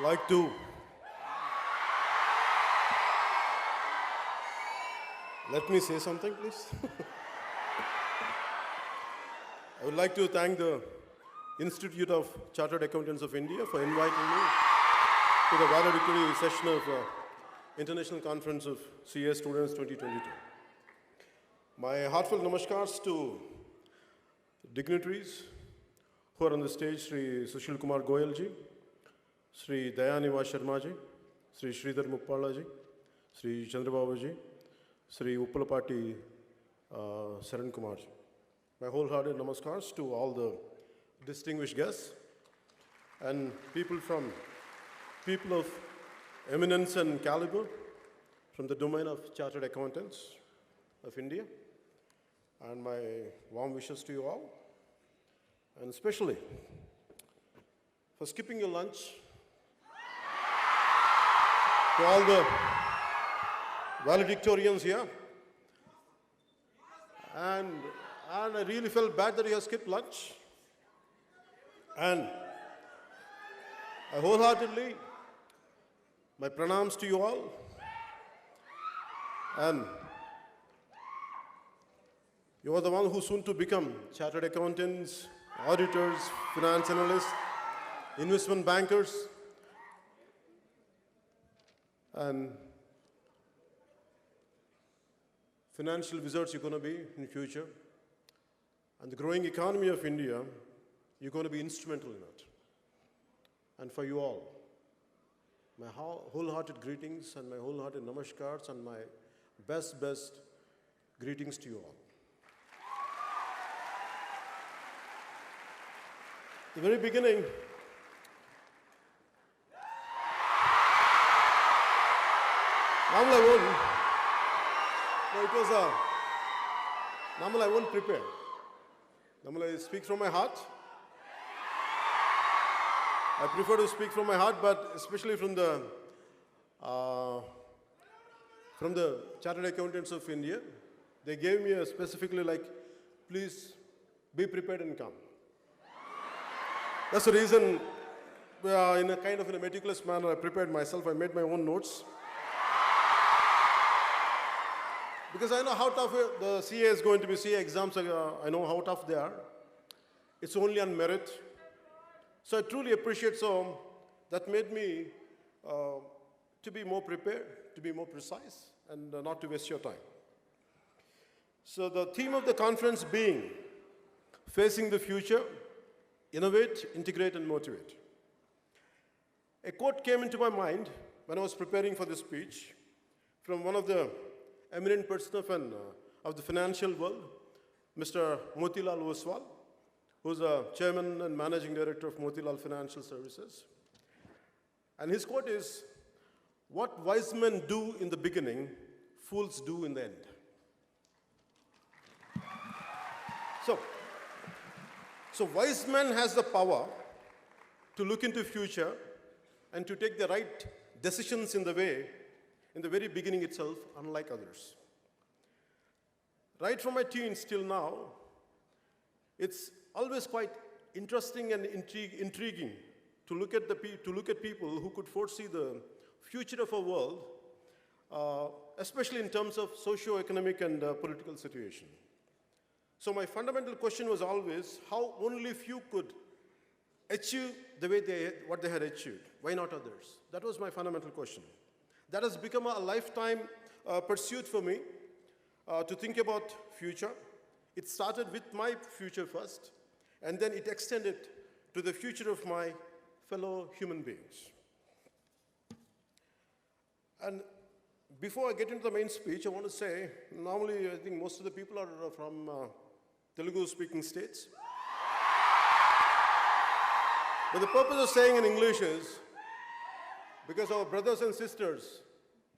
like to let me say something, please. I would like to thank the Institute of Chartered Accountants of India for inviting me to the valedictory session of International Conference of CA Students 2022. My heartfelt namaskars to dignitaries who are on the stage: Sri Sushil Kumar Goyal ji, Sri Dayaniva Sharma ji, Sri Sridhar Muppala ji, Sri Chandrababu ji, Sri Uppalapati Saran Kumar ji. My wholehearted namaskars to all the distinguished guests and people of eminence and caliber from the domain of Chartered Accountants of India. And my warm wishes to you all, and especially for skipping your lunch, to all the valedictorians here. And I really felt bad that you have skipped lunch. And I wholeheartedly, my pranams to you all. And you are the one who soon to become chartered accountants, auditors, finance analysts, investment bankers, and financial wizards you're going to be in the future. And the growing economy of India, you're going to be instrumental in it. And for you all, my wholehearted greetings and my wholehearted namaskars and my best greetings to you all. At the very beginning, normally I won't prepare. Normally I speak from my heart. I prefer to speak from my heart, but especially from the Chartered Accountants of India, they gave me specifically like, please be prepared and come. That's the reason, in a kind of a meticulous manner, I prepared myself. I made my own notes. Because I know how tough the CA is going to be. CA exams, I know how tough they are. It's only on merit. So I truly appreciate that made me to be more prepared, to be more precise, and not to waste your time. So the theme of the conference being Facing the Future, Innovate, Integrate, and Motivate. A quote came into my mind when I was preparing for this speech from one of the eminent persons of the financial world, Mr. Motilal Oswal, who's a chairman and managing director of Motilal Financial Services. And his quote is, "What wise men do in the beginning, fools do in the end." So wise man has the power to look into future and to take the right decisions in the very beginning itself, unlike others. Right from my teens till now, it's always quite interesting and intriguing to look at people who could foresee the future of our world, especially in terms of socio-economic and political situation. So my fundamental question was always how only few could achieve the way what they had achieved. Why not others? That was my fundamental question. That has become a lifetime pursuit for me to think about future. It started with my future first, and then it extended to the future of my fellow human beings. And before I get into the main speech, I want to say, normally I think most of the people are from Telugu-speaking states. But the purpose of saying in English is because our brothers and sisters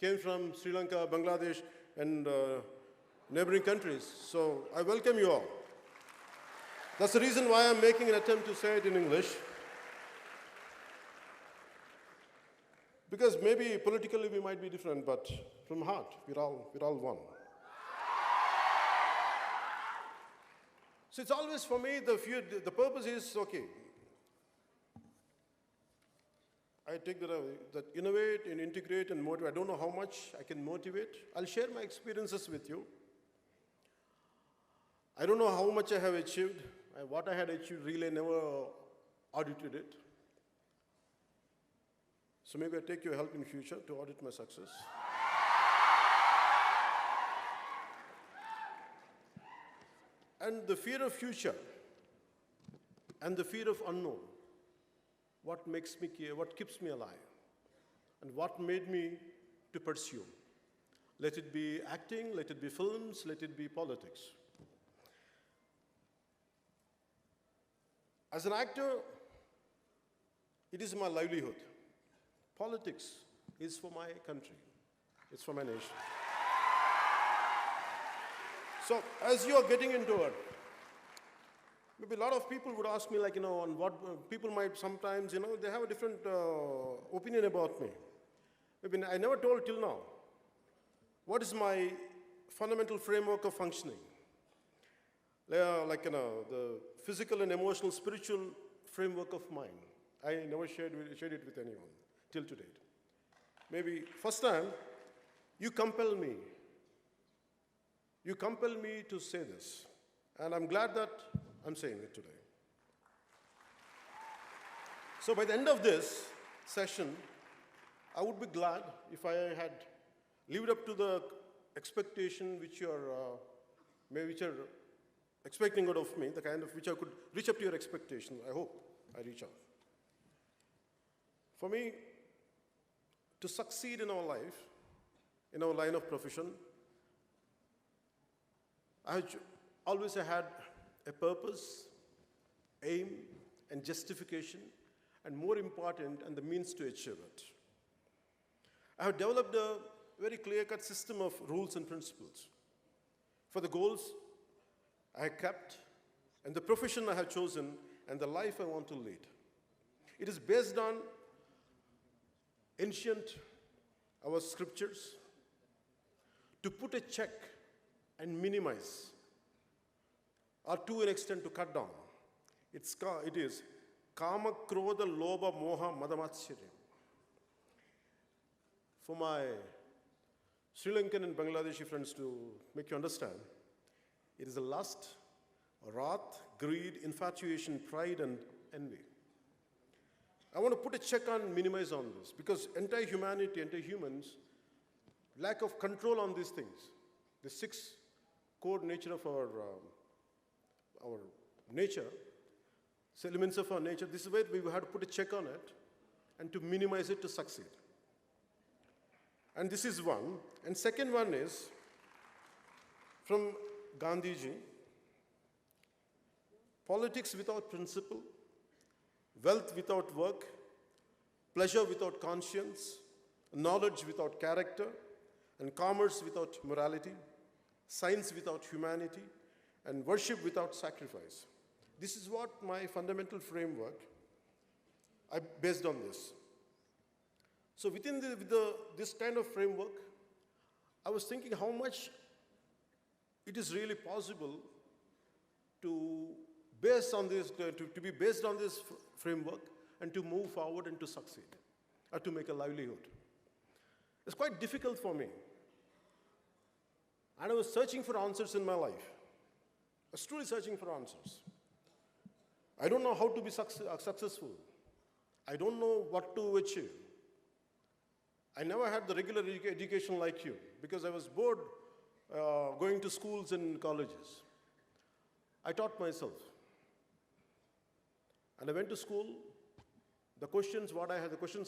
came from Sri Lanka, Bangladesh, and neighboring countries. So I welcome you all. That's the reason why I'm making an attempt to say it in English. Because maybe politically we might be different, but from heart, we're all one. So it's always for me, the purpose is, okay, I take that innovate and integrate and motivate. I don't know how much I can motivate. I'll share my experiences with you. I don't know how much I have achieved. What I had achieved, really, I never audited it. So maybe I take your help in future to audit my success. And the fear of future and the fear of unknown, what makes me care, what keeps me alive, and what made me to pursue. Let it be acting, let it be films, let it be politics. As an actor, it is my livelihood. Politics is for my country. It's for my nation. So as you are getting into it, maybe a lot of people would ask me, like, on what people might sometimes, they have a different opinion about me. Maybe I never told till now. What is my fundamental framework of functioning? The physical and emotional, spiritual framework of mine. I never shared it with anyone till today. Maybe first time, you compel me. You compel me to say this. And I'm glad that I'm saying it today. So by the end of this session, I would be glad if I had lived up to the expectation which you're expecting out of me, the kind of which I could reach up to your expectation. I hope I reach out. For me, to succeed in our life, in our line of profession, I always had a purpose, aim, and justification, and more important, and the means to achieve it. I have developed a very clear-cut system of rules and principles for the goals I have kept, and the profession I have chosen, and the life I want to lead. It is based on ancient, our scriptures, to put a check and minimize, or to an extent to cut down. It is kama, krodha, lobha, moha, madamatsyaram. For my Sri Lankan and Bangladeshi friends to make you understand, it is a lust, wrath, greed, infatuation, pride, and envy. I want to put a check on, minimize on this, because entire humanity, entire humans, lack of control on these things. The six core nature of our nature, elements of our nature, this is where we have to put a check on it and to minimize it to succeed. And this is one. And second one is from Gandhiji, politics without principle, wealth without work, pleasure without conscience, knowledge without character, and commerce without morality, science without humanity, and worship without sacrifice. This is what my fundamental framework, I based on this. So within this kind of framework, I was thinking how much it is really possible to base on this, to be based on this framework and to move forward and to succeed, or to make a livelihood. It's quite difficult for me. And I was searching for answers in my life. I was truly searching for answers. I don't know how to be successful. I don't know what to achieve. I never had the regular education like you, because I was bored going to schools and colleges. I taught myself. And I went to school. The questions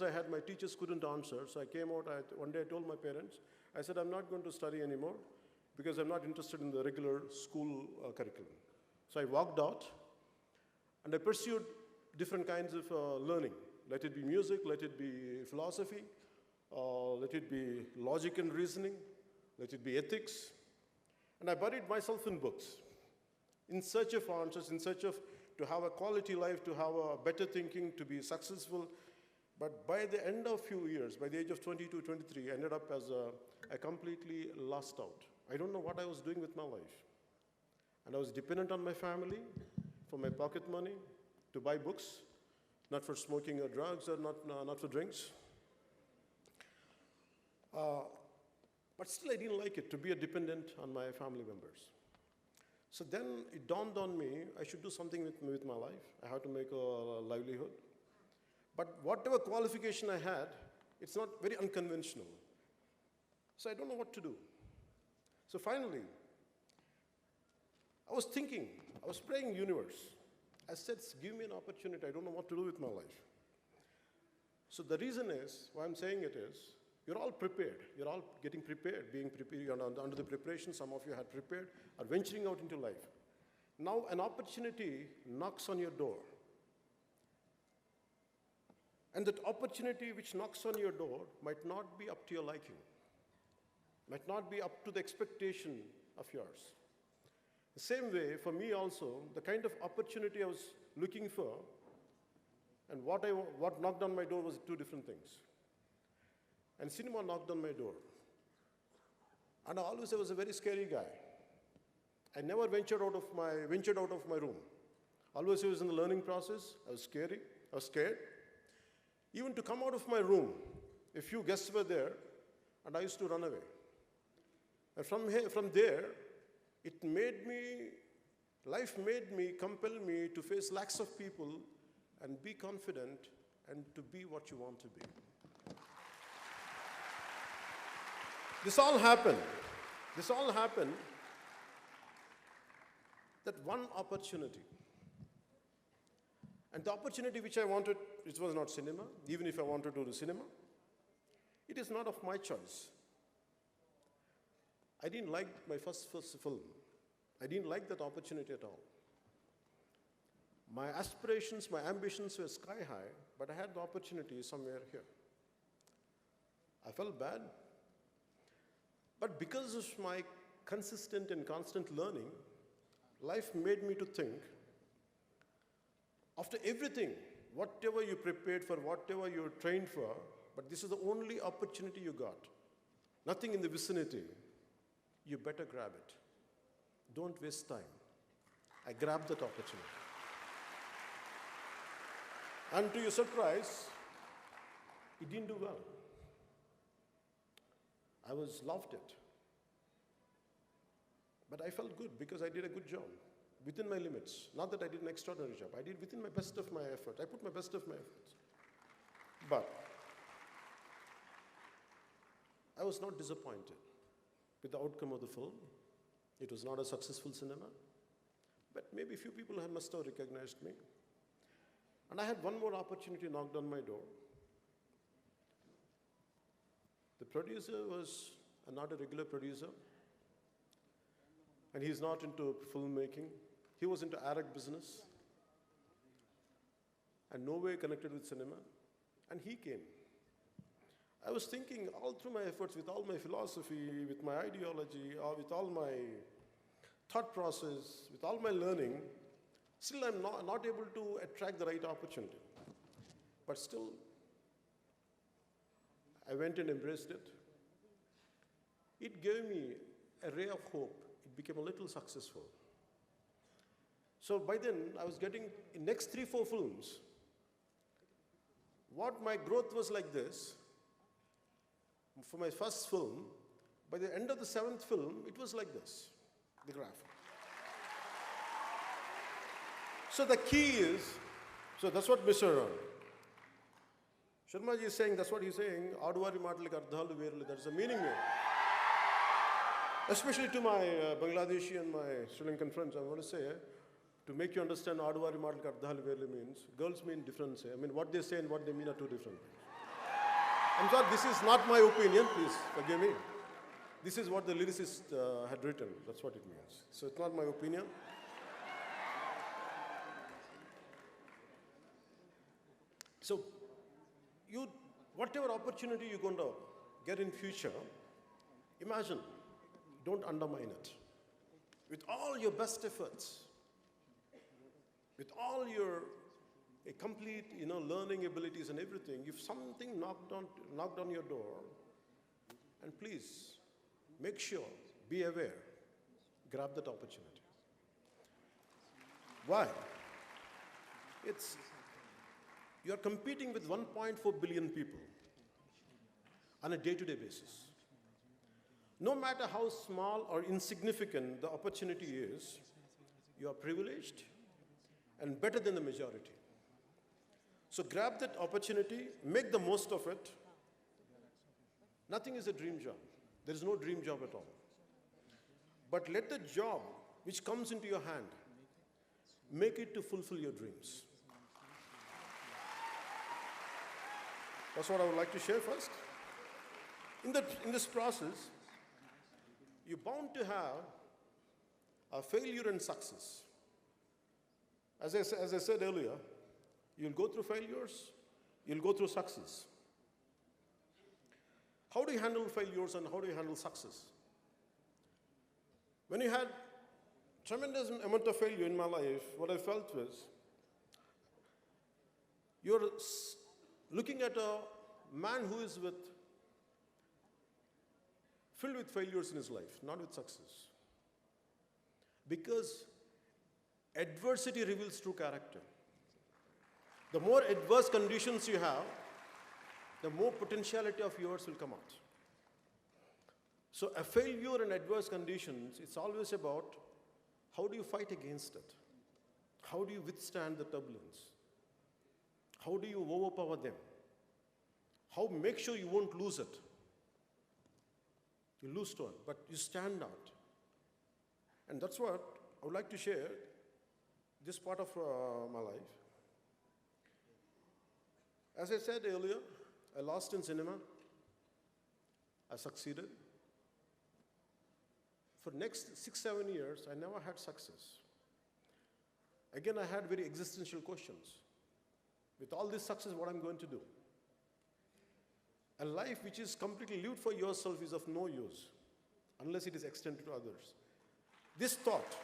I had, my teachers couldn't answer. So I came out, one day I told my parents, I said, I'm not going to study anymore because I'm not interested in the regular school curriculum. So I walked out and I pursued different kinds of learning. Let it be music, let it be philosophy, let it be logic and reasoning, let it be ethics. And I buried myself in books, in search of answers, in search of to have a quality life, to have a better thinking, to be successful. But by the end of few years, by the age of 22, 23, I ended up as a completely lost out. I don't know what I was doing with my life. And I was dependent on my family for my pocket money to buy books, not for smoking or drugs, or not for drinks. But still I didn't like it, to be a dependent on my family members. So then it dawned on me, I should do something with my life. I have to make a livelihood. But whatever qualification I had, it's not very unconventional. So I don't know what to do. So finally, I was thinking, I was praying universe. I said, give me an opportunity. I don't know what to do with my life. So the reason is, why I'm saying it is, you're all prepared. You're all getting prepared, being prepared. You're under the preparation. Some of you had prepared, are venturing out into life. Now an opportunity knocks on your door. And that opportunity which knocks on your door might not be up to your liking, might not be up to the expectation of yours. The same way, for me also, the kind of opportunity I was looking for and what knocked on my door was two different things. And cinema knocked on my door. And I was a very scary guy. I never ventured out of my room. Always I was in the learning process. I was scared. Even to come out of my room, a few guests were there, and I used to run away. And from there, life made me, compel me to face lakhs of people and be confident and to be what you want to be. This all happened that one opportunity. And the opportunity which I wanted, it was not cinema, even if I wanted to do cinema. It is not of my choice. I didn't like my first film. I didn't like that opportunity at all. My aspirations, my ambitions were sky high, but I had the opportunity somewhere here. I felt bad. But because of my consistent and constant learning, life made me to think, after everything, whatever you prepared for, whatever you trained for, but this is the only opportunity you got. Nothing in the vicinity. You better grab it. Don't waste time. I grabbed that opportunity. And to your surprise, it didn't do well. I loved it. But I felt good because I did a good job within my limits. Not that I did an extraordinary job. I did within my best of my effort. I put my best of my efforts. But I was not disappointed with the outcome of the film. It was not a successful cinema. But maybe a few people must have recognized me. And I had one more opportunity knocked on my door. The producer was not a regular producer, and he's not into filmmaking. He was into Arab business, and no way connected with cinema, and he came. I was thinking all through my efforts, with all my philosophy, with my ideology, or with all my thought process, with all my learning, still I'm not able to attract the right opportunity. But still, I went and embraced it. It gave me a ray of hope. It became a little successful. So by then, I was getting, in next 3-4 films, what my growth was like this. For my first film, by the end of the 7th film, it was like this, the graph. So the key is, so that's what Mr. Sharma ji is saying, that's what he's saying, Aduvari Maatalaku Ardhalu Verulu, that's the meaning here. Especially to my Bangladeshi and my Sri Lankan friends, I want to say, to make you understand Aduvari Maatalaku Ardhalu Verulu means, girls mean different. I mean, what they say and what they mean are two different things. I'm sorry, this is not my opinion, please forgive me. This is what the lyricist had written, that's what it means. So it's not my opinion. So, whatever opportunity you're going to get in future, imagine, don't undermine it. With all your best efforts, with all your complete, learning abilities and everything, if something knocked on your door, and please, make sure, be aware, grab that opportunity. Why? You are competing with 1.4 billion people on a day-to-day basis. No matter how small or insignificant the opportunity is, you are privileged and better than the majority. So grab that opportunity, make the most of it. Nothing is a dream job. There is no dream job at all. But let the job which comes into your hand, make it to fulfill your dreams. That's what I would like to share first. In this process, you're bound to have a failure and success. As I said earlier, you'll go through failures, you'll go through success. How do you handle failures and how do you handle success? When you had tremendous amount of failure in my life, what I felt was, you're looking at a man who is filled with failures in his life, not with success. Because adversity reveals true character. The more adverse conditions you have, the more potentiality of yours will come out. So a failure in adverse conditions, it's always about how do you fight against it? How do you withstand the turbulence? How do you overpower them? How make sure you won't lose it? You lose to it, but you stand out. And that's what I would like to share, this part of my life. As I said earlier, I lost in cinema. I succeeded. For next 6-7 years, I never had success. Again, I had very existential questions. With all this success, what I'm going to do? A life which is completely lived for yourself is of no use unless it is extended to others. This thought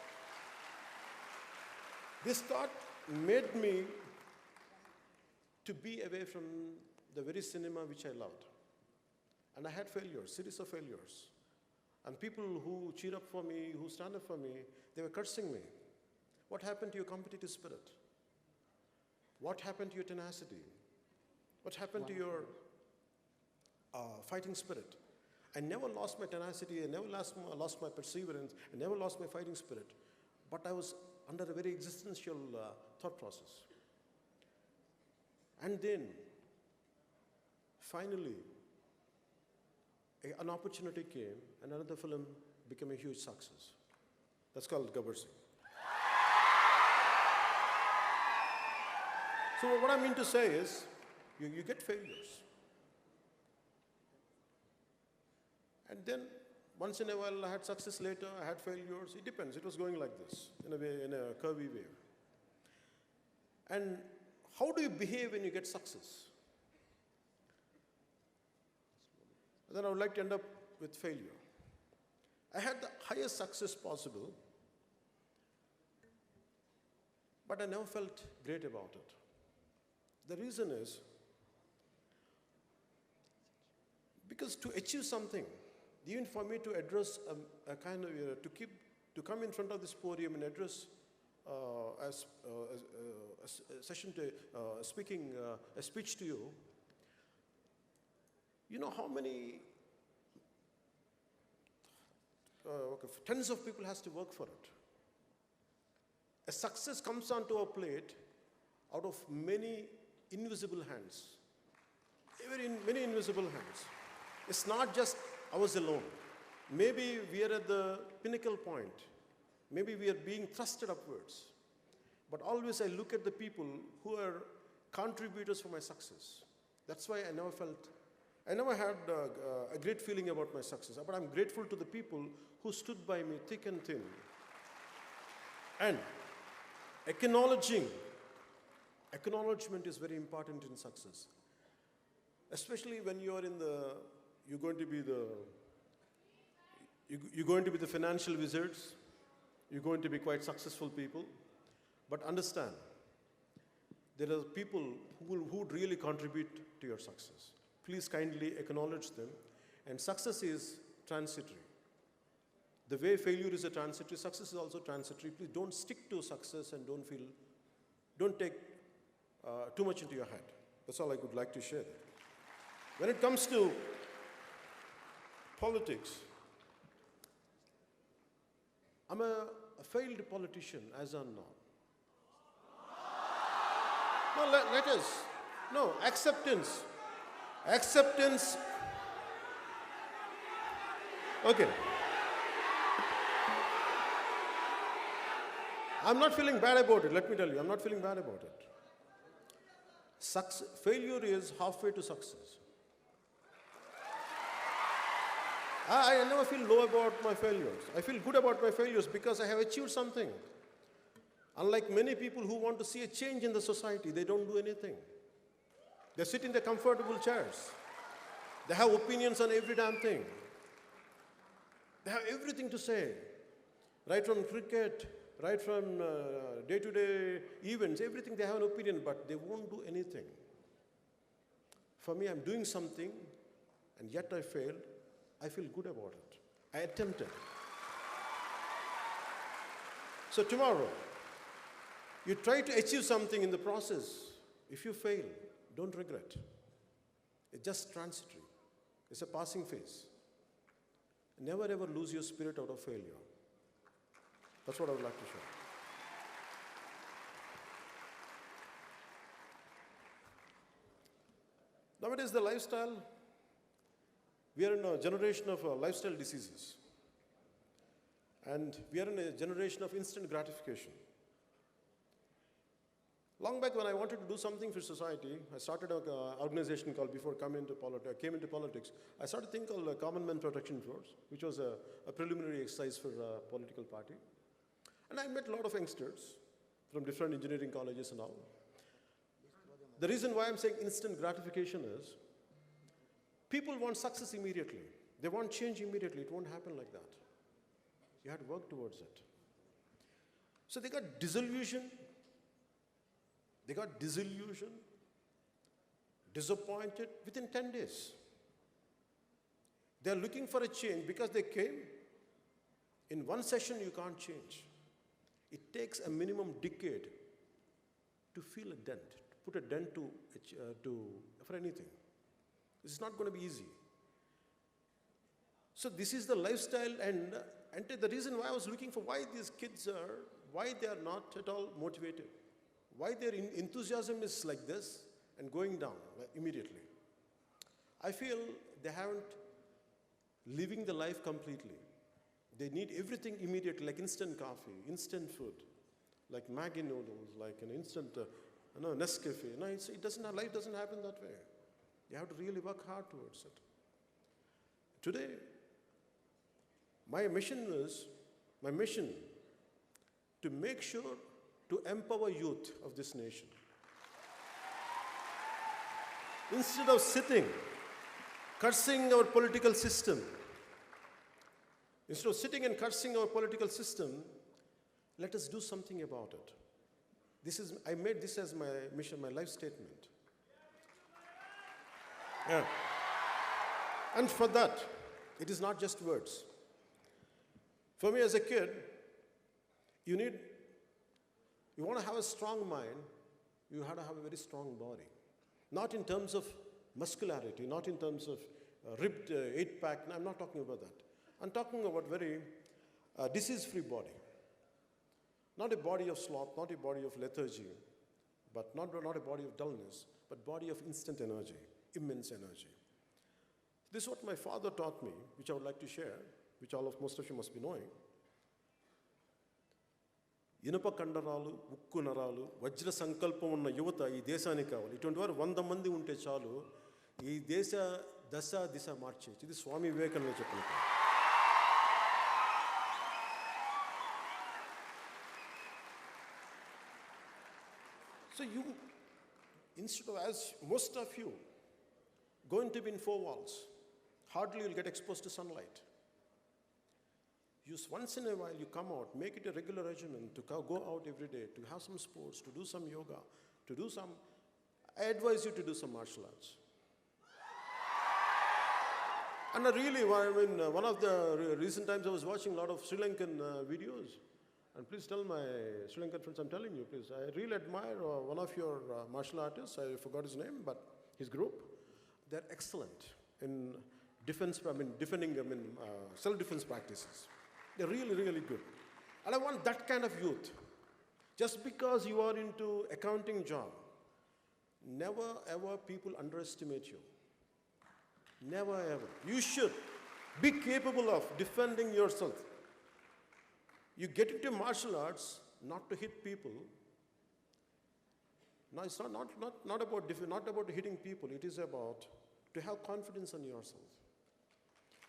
made me to be away from the very cinema which I loved. And I had failures, series of failures. And people who cheer up for me, who stand up for me, they were cursing me. What happened to your competitive spirit? What happened to your tenacity? What happened to your fighting spirit? I never lost my tenacity, I never lost my perseverance, I never lost my fighting spirit. But I was under a very existential thought process. And then, finally, an opportunity came, and another film became a huge success. That's called Gabbar Singh. So what I mean to say is, you get failures. And then, once in a while, I had success later, I had failures. It depends. It was going like this, in a curvy way. And how do you behave when you get success? Then I would like to end up with failure. I had the highest success possible, but I never felt great about it. The reason is, because to achieve something, even for me to address a kind of, to come in front of this podium and address a speech to you, you know how many tens of people has to work for it. A success comes onto our plate out of many invisible hands. Many invisible hands. It's not just ours alone. Maybe we are at the pinnacle point. Maybe we are being thrusted upwards. But always I look at the people who are contributors for my success. That's why I never had a great feeling about my success. But I'm grateful to the people who stood by me thick and thin. And acknowledgement is very important in success. Especially when you're going to be the financial wizards. You're going to be quite successful people. But understand, there are people who would really contribute to your success. Please kindly acknowledge them. And success is transitory. The way failure is a transitory, success is also transitory. Please don't stick to success and don't take too much into your head. That's all I would like to share. When it comes to politics, I'm a failed politician as of now. No, let us. No, acceptance. Acceptance. Okay. I'm not feeling bad about it, let me tell you. I'm not feeling bad about it. Failure is halfway to success. I never feel low about my failures. I feel good about my failures because I have achieved something. Unlike many people who want to see a change in the society, they don't do anything. They sit in their comfortable chairs. They have opinions on every damn thing. They have everything to say, right from cricket, right from day-to-day events, everything they have an opinion, but they won't do anything. For me, I'm doing something, and yet I failed. I feel good about it. I attempted. So tomorrow, you try to achieve something in the process. If you fail, don't regret. It's just transitory. It's a passing phase. Never ever lose your spirit out of failure. That's what I would like to share. Nowadays, the lifestyle, we are in a generation of lifestyle diseases. And we are in a generation of instant gratification. Long back when I wanted to do something for society, I started an organization called, before I came into politics, I started a thing called Common Man Protection Force, which was a preliminary exercise for a political party. And I met a lot of youngsters from different engineering colleges and all. The reason why I'm saying instant gratification is, people want success immediately. They want change immediately. It won't happen like that. You have to work towards it. So they got disillusioned. They got disillusioned, disappointed within 10 days. They're looking for a change because they came. In one session, you can't change. It takes a minimum decade to feel a dent, to put a dent for anything. It's not going to be easy. So this is the lifestyle, and the reason why I was looking for why these kids are, why they are not at all motivated. Why their enthusiasm is like this and going down immediately. I feel they haven't living the life completely. They need everything immediately, like instant coffee, instant food, like Maggi noodles, like an instant Nescafe. No, life doesn't happen that way. You have to really work hard towards it. Today, my mission to make sure to empower youth of this nation. Instead of sitting, cursing our political system, let us do something about it. I made this as my mission, my life statement. Yeah. And for that, it is not just words. For me as a kid, you want to have a strong mind, you have to have a very strong body. Not in terms of muscularity, not in terms of ripped 8-pack. No, I'm not talking about that. I'm talking about very disease-free body. Not a body of sloth, not a body of lethargy, but not a body of dullness, but body of instant energy, immense energy. This is what my father taught me, which I would like to share, which most of you must be knowing. ఇనుప కండరాలు, ఉక్కు నరాలు, వజ్ర సంకల్పం ఉన్న యువత ఈ దేశానికి కావాలి. ఇటువంటి వారు 100 మంది ఉంటే చాలు, ఈ దేశ దిశ మార్చేయచ్చు. ఇది స్వామి వివేకానంద చెప్పిన. So instead of, as most of you, going to be in 4 walls, hardly you'll get exposed to sunlight. Once in a while you come out, make it a regular regimen to go out every day, to have some sports, to do some yoga, I advise you to do some martial arts. And one of the recent times I was watching a lot of Sri Lankan videos, And please tell my Sri Lankan friends, I'm telling you, please, I really admire one of your martial artists, I forgot his name, but his group, they're excellent in defending self-defense practices. They're really, really good. And I want that kind of youth. Just because you are into accounting job, never ever people underestimate you. Never ever. You should be capable of defending yourself. You get into martial arts not to hit people. No, it's not about hitting people. It is about to have confidence in yourself.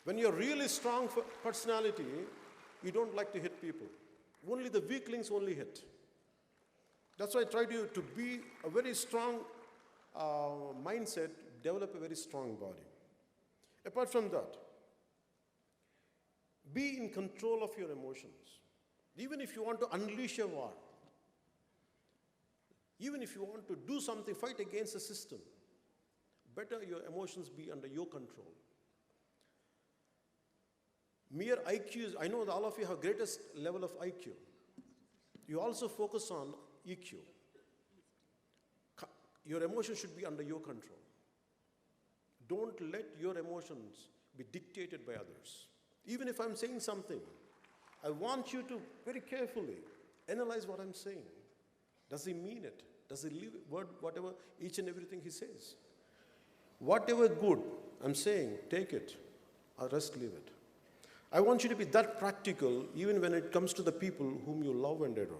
When you're really strong personality, you don't like to hit people. Only the weaklings only hit. That's why I try to be a very strong mindset, develop a very strong body. Apart from that, be in control of your emotions. Even if you want to unleash a war, even if you want to do something, fight against the system, better your emotions be under your control. Mere IQ, I know that all of you have greatest level of IQ. You also focus on EQ. Your emotions should be under your control. Don't let your emotions be dictated by others. Even if I'm saying something, I want you to very carefully analyze what I'm saying. Does he mean it? Does he live whatever, each and everything he says? Whatever good I'm saying, take it, or rest leave it. I want you to be that practical even when it comes to the people whom you love and adore.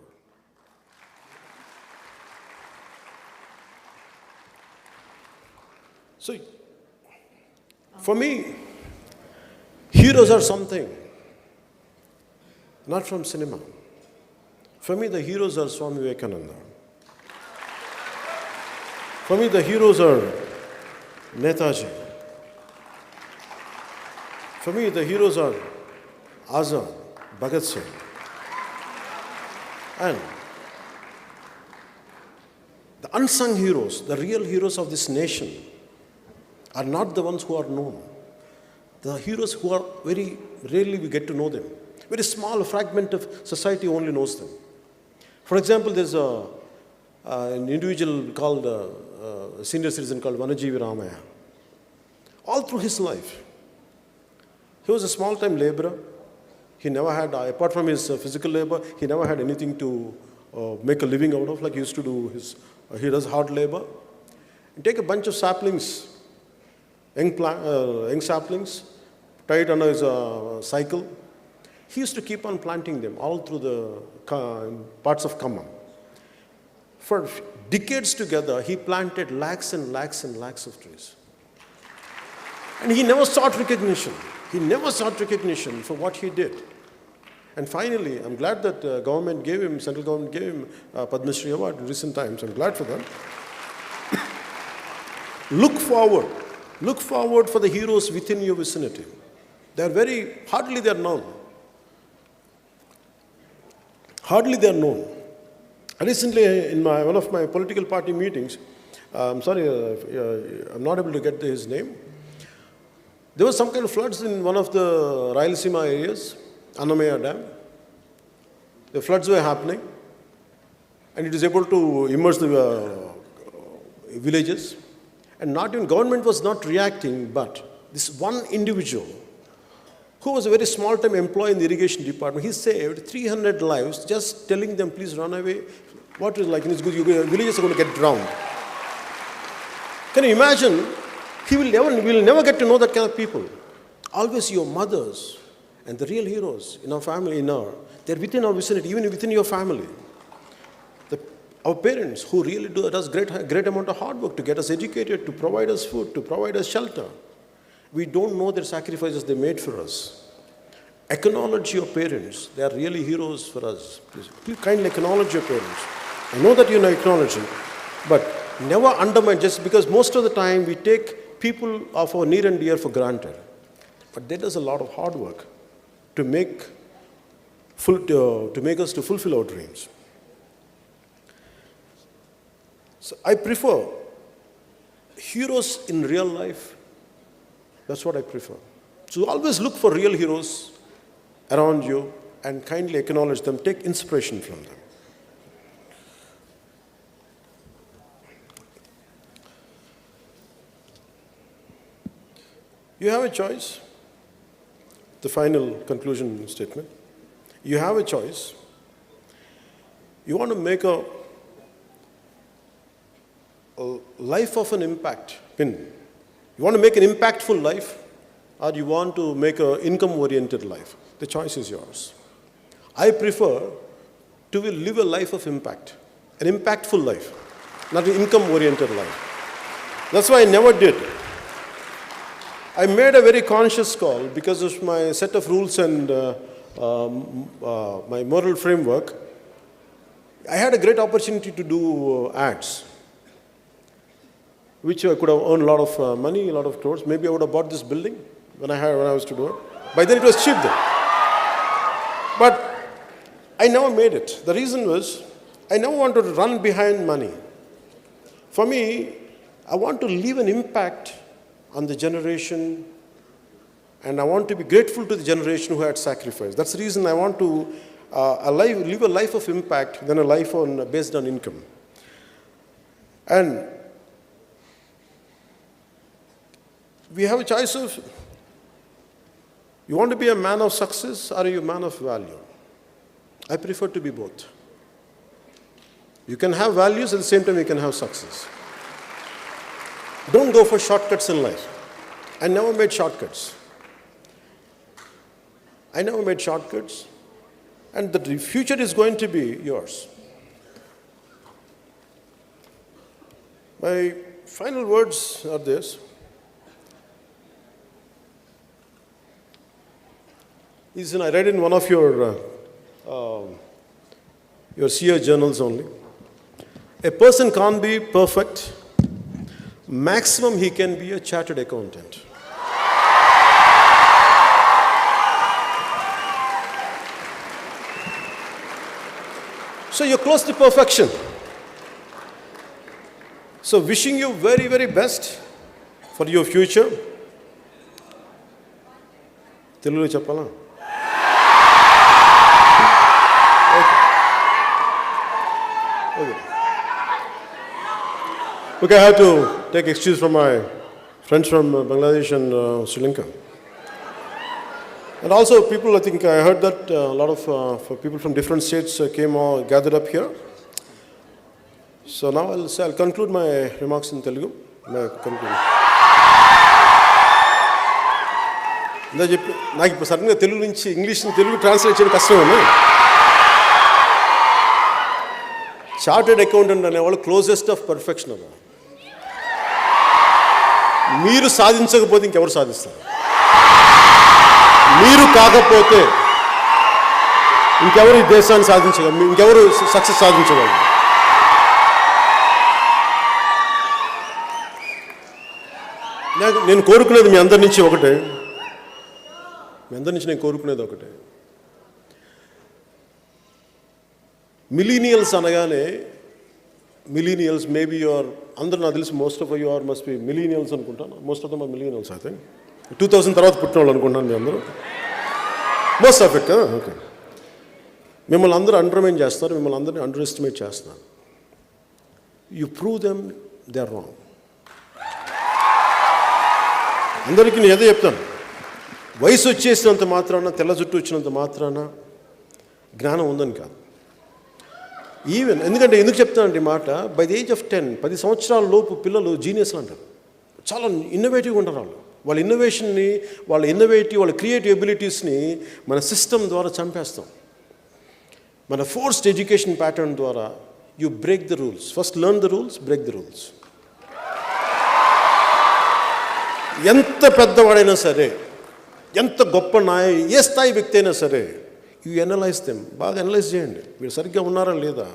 So, for me, heroes are something, not from cinema. For me, the heroes are Swami Vivekananda. For me, the heroes are Netaji. For me, the heroes are Azad, Bhagat Singh. And the unsung heroes, the real heroes of this nation, are not the ones who are known. The heroes who are very rarely we get to know them. Very small fragment of society only knows them. For example, there's an individual called, a senior citizen called Vanajeevi Ramaya. All through his life, he was a small-time laborer. He never had, apart from his physical labor, he never had anything to make a living out of, like he used to do he does hard labor. And take a bunch of saplings, young saplings, tie it under his cycle. He used to keep on planting them all through the parts of Khammam. For decades together, he planted lakhs and lakhs and lakhs of trees. And he never sought recognition. He never sought recognition for what he did. And finally, I'm glad that government gave him, central government gave him Padma Shri Award in recent times. I'm glad for that. Look forward. Look forward for the heroes within your vicinity. Hardly they're known. Hardly they're known. Recently, in one of my political party meetings, I'm sorry, I'm not able to get his name. There was some kind of floods in one of the Rayalaseema areas, Annamaya Dam. The floods were happening, and it is able to immerse the villages. And not even government was not reacting, but this one individual, who was a very small-time employee in the irrigation department, he saved 300 lives just telling them, please run away. What is like, your villages are going to get drowned. Can you imagine? We'll never get to know that kind of people. Always your mothers and the real heroes in our family, they're within our vicinity, even within your family. Our parents who really does great amount of hard work to get us educated, to provide us food, to provide us shelter. We don't know their sacrifices they made for us. Acknowledge your parents. They are really heroes for us. Please kindly acknowledge your parents. I know that you know acknowledging, but never undermine, just because most of the time we take people of our near and dear for granted. But there is a lot of hard work to make us to fulfill our dreams. So I prefer heroes in real life. That's what I prefer. So always look for real heroes around you. and kindly acknowledge them, take inspiration from them. You have a choice. The final conclusion statement. You have a choice. You want to make a life of an impact. You want to make an impactful life, or you want to make an income-oriented life. The choice is yours. I prefer to live a life of impact, an impactful life, not an income-oriented life. That's why I never did. I made a very conscious call because of my set of rules and my moral framework. I had a great opportunity to do ads, which I could have earned a lot of money, a lot of crores. Maybe I would have bought this building when I was to do it. By then it was cheap then. But I never made it. The reason was I never wanted to run behind money. For me, I want to leave an impact on the generation, and I want to be grateful to the generation who had sacrificed. That's the reason I want to live a life of impact than a life based on income. And we have a choice of, you want to be a man of success or are you a man of value? I prefer to be both. You can have values, at the same time you can have success. Don't go for shortcuts in life. I never made shortcuts. And the future is going to be yours. My final words are this. I read in one of your CA journals only. A person can't be perfect. Maximum he can be a chartered accountant. So you're close to perfection. So wishing you very, very best for your future. Telugu cheppala? Okay, I have to take excuse from my friends from Bangladesh and Sri Lanka. And also people, I think I heard that a lot of people from different states came or gathered up here. So now I'll conclude my remarks in Telugu. నాకు ఇప్పుడు సడన్గా తెలుగు నుంచి English Telugu translate చేయడం కష్టమేనా? Chartered accountant అనేవాళ్ళు closest of perfection అవ్వ. మీరు సాధించకపోతే ఇంకెవరు సాధిస్తారు? మీరు కాకపోతే ఇంకెవరు ఈ దేశాన్ని సాధించగలరు? ఇంకెవరు సక్సెస్ సాధించగలరు? నేను కోరుకునేది మీ అందరి నుంచి ఒకటే. నేను కోరుకునేది ఒకటే. మిలీనియల్స్ అనగానే మిలీనియల్స్ మేబీ యువర్ అందరూ నాకు తెలిసి most of you are must be millennials అనుకుంటాను. Most of them are millennials I think. 2000 తర్వాత పుట్టిన వాళ్ళు అనుకుంటాను మీ అందరూ. Most of it. ఓకే. మిమ్మల్ని అందరూ అండర్మైన్ చేస్తారు, మిమ్మల్ని అందరినీ అండర్ ఎస్టిమేట్ చేస్తున్నారు. You prove them they are wrong. అందరికీ నేను ఏదో చెప్తాను, వయసు వచ్చేసినంత మాత్రాన, తెల్ల జుట్టు వచ్చినంత మాత్రాన జ్ఞానం ఉందని కాదు. ఈవెన్ ఎందుకు చెప్తానంటే మాట, బై ది ఏజ్ ఆఫ్ 10 సంవత్సరాల లోపు పిల్లలు జీనియస్లు అంటారు. చాలా ఇన్నోవేటివ్గా ఉంటారు వాళ్ళ ఇన్నోవేషన్ని, వాళ్ళ క్రియేటివ్ ఎబిలిటీస్ని మన సిస్టమ్ ద్వారా చంపేస్తాం. మన ఫోర్స్డ్ ఎడ్యుకేషన్ ప్యాటర్న్ ద్వారా you break the rules. First learn the rules, break the rules. ఎంత పెద్దవాడైనా సరే, ఎంత గొప్ప ఏ స్థాయి వ్యక్తి అయినా సరే, యూ ఎనలైజ్ దెమ్. బాగా ఎనలైజ్ చేయండి, వీళ్ళు సరిగ్గా ఉన్నారా లేదా,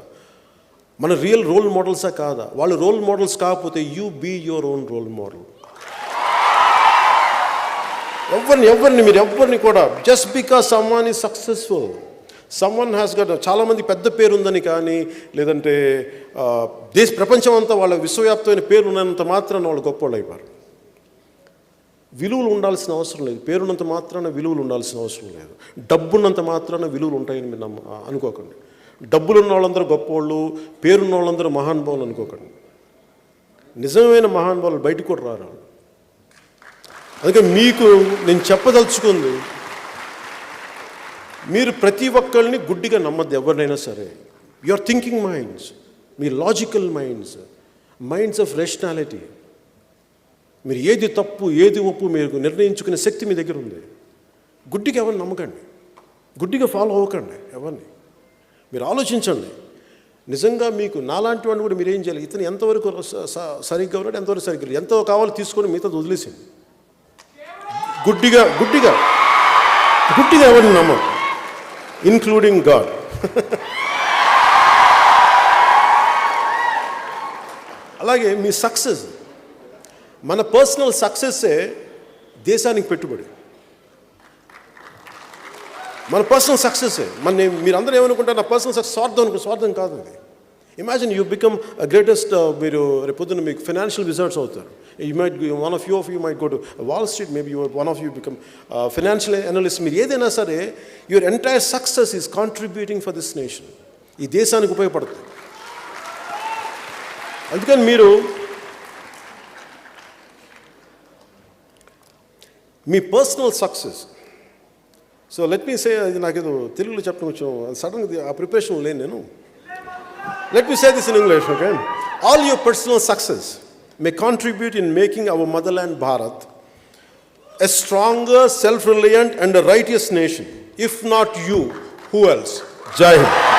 మన రియల్ రోల్ మోడల్సా కాదా. వాళ్ళు రోల్ మోడల్స్ కాకపోతే you be your own role model. మీరు ఎవరిని కూడా just because someone is successful, someone has got, చాలామంది పెద్ద పేరు ఉందని కానీ, లేదంటే ప్రపంచం అంతా వాళ్ళ విశ్వవ్యాప్తమైన పేరు ఉన్నంత మాత్రాన వాళ్ళు గొప్ప వాళ్ళు అయిపోయారు. విలువలు ఉండాల్సిన అవసరం లేదు. పేరున్నంత మాత్రాన విలువలు ఉండాల్సిన అవసరం లేదు. డబ్బున్నంత మాత్రాన విలువలు ఉంటాయని మీరు అనుకోకండి. డబ్బులు ఉన్న వాళ్ళందరూ గొప్పవాళ్ళు, పేరున్న వాళ్ళందరూ మహానుభావులు అనుకోకండి. నిజమైన మహానుభావులు బయటకు కూడా రారు. అందుకే మీకు నేను చెప్పదలుచుకుంది, మీరు ప్రతి ఒక్కరిని గుడ్డిగా నమ్మద్దు. ఎవరినైనా సరే, your thinking minds, me logical minds of rationality, మీరు ఏది తప్పు ఏది ఒప్పు మీరు నిర్ణయించుకునే శక్తి మీ దగ్గర ఉంది. గుడ్డిగా ఎవరిని నమ్మకండి, గుడ్డిగా ఫాలో అవ్వకండి ఎవరిని. మీరు ఆలోచించండి. నిజంగా మీకు నాలాంటి వాడిని కూడా మీరు ఏం చేయాలి, ఇతను ఎంతవరకు సరిగ్గా ఉన్నాడు, ఎంతవరకు సరిగ్గా లేదు, ఎంతో కావాలో తీసుకొని మిగతా వదిలేసింది. గుడ్డిగా ఎవరిని నమ్మరు, ఇన్క్లూడింగ్ గాడ్. అలాగే మీ సక్సెస్, మన పర్సనల్ సక్సెస్సే దేశానికి పెట్టుబడి. మన పర్సనల్ సక్సెస్సే మీరందరూ ఏమనుకుంటారు, నా పర్సనల్ సక్సెస్ స్వార్థం కాదు అది. ఇమాజిన్ యూ బికమ్ గ్రేటెస్ట్, మీరు రేపొద్దున మీకు ఫైనాన్షియల్ విజార్డ్స్ అవుతారు. One of you might go to Wall Street, maybe one of you become financial analyst. మీరు ఏదైనా సరే, your entire success is contributing for this nation. ఈ దేశానికి ఉపయోగపడుతుంది. అందుకని మీరు మీ personal success, so let me say, నాకేదో తెలుగులో చెప్పడం కొంచెం సడన్గా ఆ ప్రిపరేషన్ లేను నేను. Let me say this in English, okay? All your personal success may contribute in making our motherland Bharat a stronger, self-reliant and a righteous nation. If not you, who else? Jai Hind.